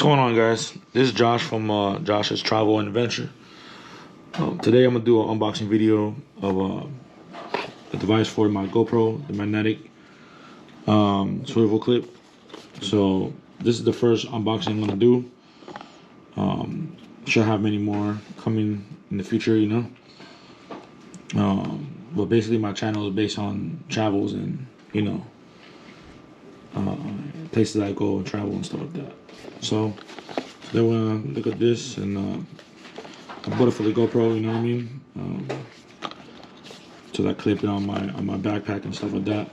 going on, guys? This is Josh from Josh's Travel and Adventure. Today I'm gonna do an unboxing video of a device for my GoPro, the magnetic swivel clip. So this is the first unboxing I'm gonna do. Should have many more coming in the future, you know. But basically my channel is based on travels and, you know, places I go and travel and stuff like that. So they wanna look at this, and I bought it for the GoPro, you know what I mean? So I clip it on my backpack and stuff like that.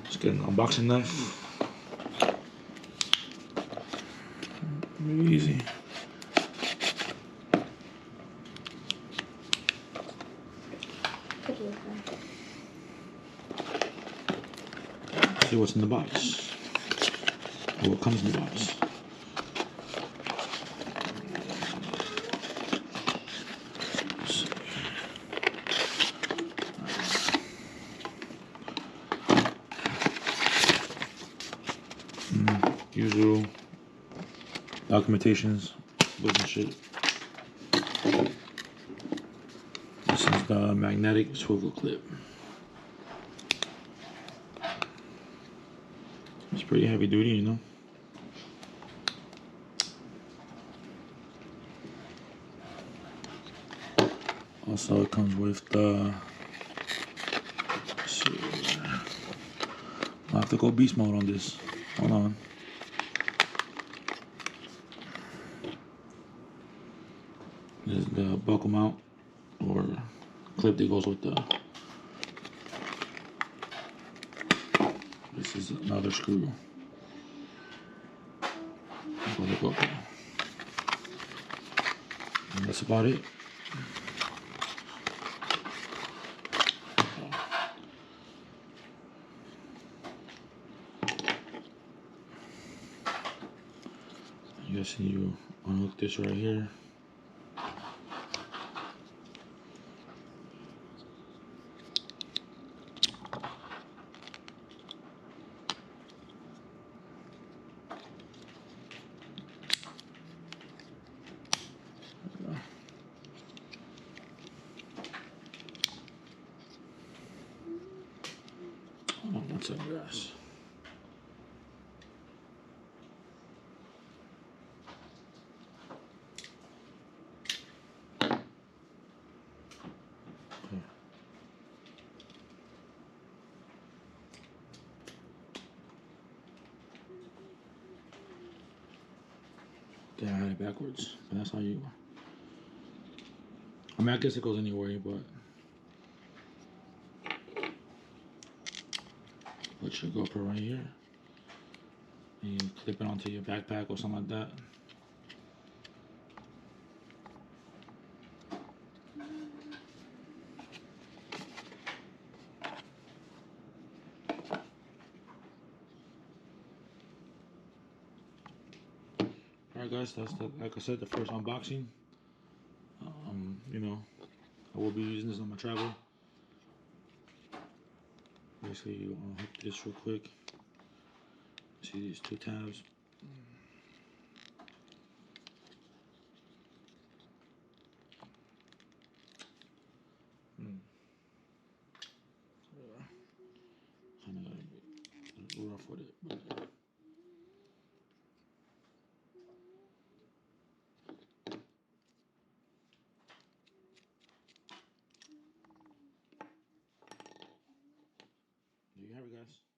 Let's get an unboxing knife. Very easy. See what's in the box, or what comes in the box. Usual documentations, books and shit. This is the magnetic swivel clip. It's pretty heavy duty, you know. Also, it comes with the. Let's see. I'll have to go beast mode on this. Hold on. This is the buckle mount, or clip that goes with the. This is another screw. For the GoPro. And that's about it. I'm guessing you unhook this right here. Hold on one second, guys. Damn, I had it backwards, but that's how you. I mean, I guess it goes anywhere, but put your GoPro right here, and you clip it onto your backpack or something like that. Alright, guys, that's like I said, the first unboxing. You know, I will be using this on my travel. Basically, you unhook this real quick. See these two tabs. Kind of got a bit rough with it, but. There you have it, guys.